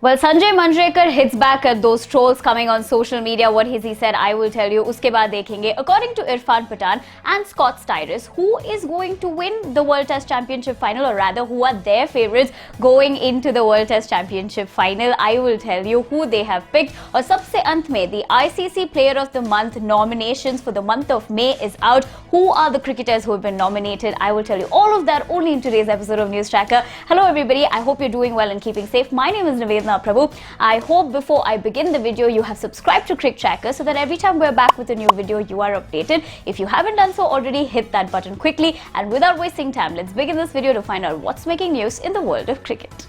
Well, Sanjay Manjrekar hits back at those trolls coming on social media. What has he said? I will tell you. Uske baad dekhenge. According to Irfan Pathan and Scott Styris, who is going to win the World Test Championship final, or rather, who are their favourites going into the World Test Championship final? I will tell you who they have picked. Or sabse ant mein, the ICC Player of the Month nominations for the month of May is out. Who are the cricketers who have been nominated? I will tell you all of that only in today's episode of News Tracker. Hello, everybody. I hope you're doing well and keeping safe. My name is Nivedna Prabhu. I hope before I begin the video you have subscribed to Crick Tracker so that every time we're back with a new video you are updated. If you haven't done so already, hit that button quickly, and without wasting time, let's begin this video to find out what's making news in the world of cricket.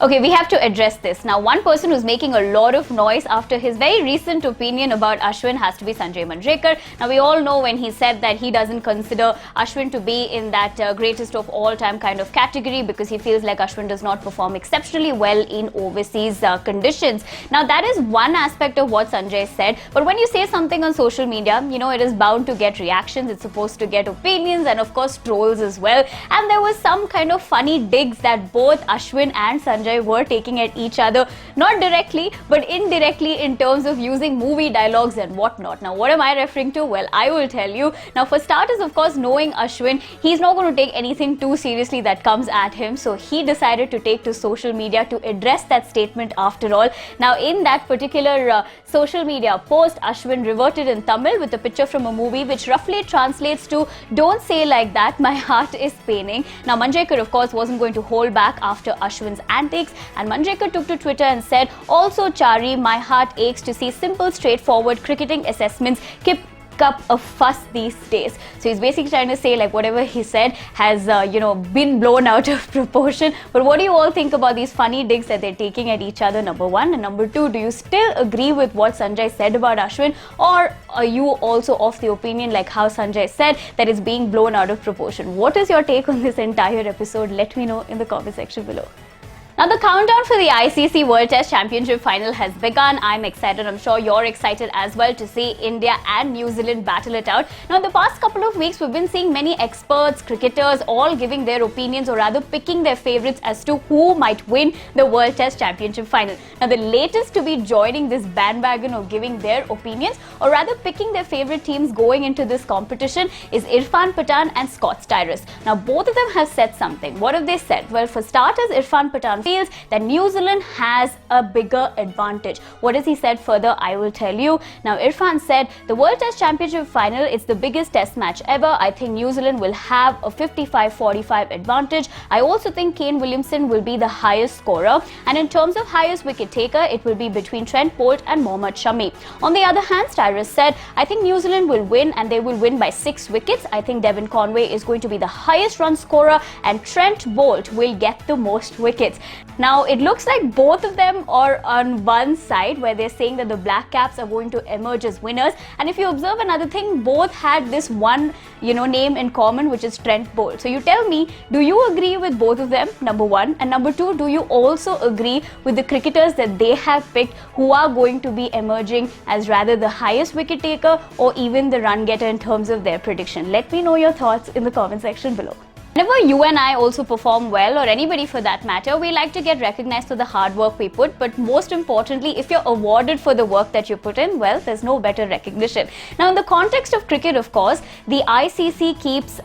Okay, we have to address this. Now, one person who's making a lot of noise after his very recent opinion about Ashwin has to be Sanjay Manjrekar. Now, we all know when he said that he doesn't consider Ashwin to be in that greatest of all time kind of category because he feels like Ashwin does not perform exceptionally well in overseas conditions. Now, that is one aspect of what Sanjay said. But when you say something on social media, you know, it is bound to get reactions. It's supposed to get opinions and, of course, trolls as well. And there was some kind of funny digs that both Ashwin and Sanjay were taking at each other, not directly but indirectly, in terms of using movie dialogues and whatnot. Now, what am I referring to? Well, I will tell you. Now, for starters, of course, knowing Ashwin, he's not going to take anything too seriously that comes at him, so he decided to take to social media to address that statement after all. Now, in that particular social media post, Ashwin reverted in Tamil with a picture from a movie which roughly translates to "Don't say like that, my heart is paining." Now, Manjrekar, of course, wasn't going to hold back after Ashwin's antics, and Manjrekar took to Twitter and said, "Also, Chari, my heart aches to see simple, straightforward cricketing assessments kick up a fuss these days." So he's basically trying to say, like, whatever he said has been blown out of proportion. But what do you all think about these funny digs that they're taking at each other, number one? And number two, do you still agree with what Sanjay said about Ashwin, or are you also of the opinion, like how Sanjay said, that it's being blown out of proportion? What is your take on this entire episode? Let me know in the comment section below. Now, the countdown for the ICC World Test Championship final has begun. I'm excited. I'm sure you're excited as well to see India and New Zealand battle it out. Now, in the past couple of weeks, we've been seeing many experts, cricketers, all giving their opinions, or rather picking their favorites as to who might win the World Test Championship final. Now, the latest to be joining this bandwagon of giving their opinions, or rather picking their favorite teams going into this competition, is Irfan Pathan and Scott Styris. Now, both of them have said something. What have they said? Well, for starters, Irfan Pathan feels that New Zealand has a bigger advantage. What has he said further? I will tell you. Now, Irfan said, "The World Test Championship final is the biggest test match ever. I think New Zealand will have a 55-45 advantage. I also think Kane Williamson will be the highest scorer. And in terms of highest wicket taker, it will be between Trent Boult and Mohammad Shami." On the other hand, Styris said, "I think New Zealand will win, and they will win by 6 wickets. I think Devon Conway is going to be the highest run scorer, and Trent Boult will get the most wickets." Now, it looks like both of them are on one side, where they're saying that the Black Caps are going to emerge as winners. And if you observe another thing, both had this one, name in common, which is Trent Boult. So you tell me, do you agree with both of them, number one? And number two, do you also agree with the cricketers that they have picked who are going to be emerging as rather the highest wicket taker or even the run getter in terms of their prediction? Let me know your thoughts in the comment section below. Whenever you and I also perform well, or anybody for that matter, we like to get recognized for the hard work we put, but most importantly, if you're awarded for the work that you put in, well, there's no better recognition. Now, in the context of cricket, of course, the ICC keeps,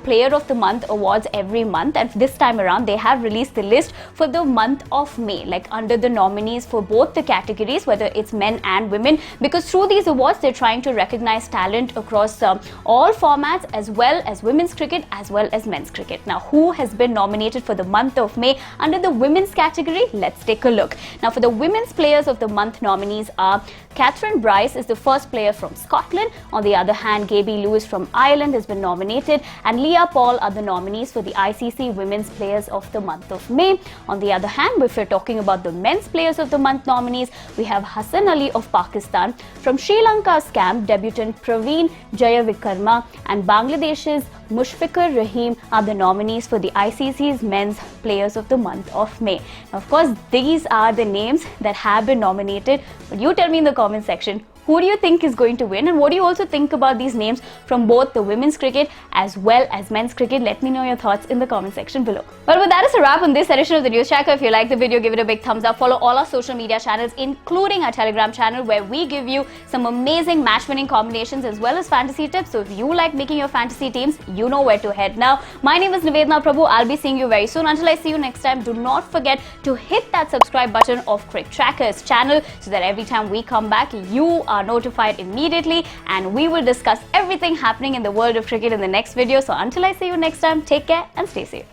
Player of the Month awards every month, and this time around, they have released the list for the month of May, like under the nominees for both the categories, whether it's men and women, because through these awards, they're trying to recognize talent across all formats, as well as women's cricket, as well as men's cricket. Now, who has been nominated for the month of May under the women's category? Let's take a look. Now, for the women's players of the month nominees are Catherine Bryce is the first player from Scotland. On the other hand, Gaby Lewis from Ireland has been nominated, and Leah Paul are the nominees for the ICC Women's Players of the month of May. On the other hand, if we're talking about the men's players of the month nominees, we have Hassan Ali of Pakistan. From Sri Lanka's camp, debutant Praveen Jayavikarma and Bangladesh's Mushfiqur Rahim are the nominees for the ICC's Men's Players of the month of May. Now, of course, these are the names that have been nominated, but you tell me in the comment section, Who do you think is going to win, and what do you also think about these names from both the women's cricket as well as men's cricket? Let me know your thoughts in the comment section below. Well, with that is a wrap on this edition of the News Tracker. If you like the video, give it a big thumbs up. Follow all our social media channels, including our Telegram channel, where we give you some amazing match-winning combinations as well as fantasy tips. So if you like making your fantasy teams, you know where to head now. My name is Nivedna Prabhu. I'll be seeing you very soon. Until I see you next time, do not forget to hit that subscribe button of Crick Tracker's channel so that every time we come back, you are notified immediately, and we will discuss everything happening in the world of cricket in the next video. So until I see you next time, take care and stay safe.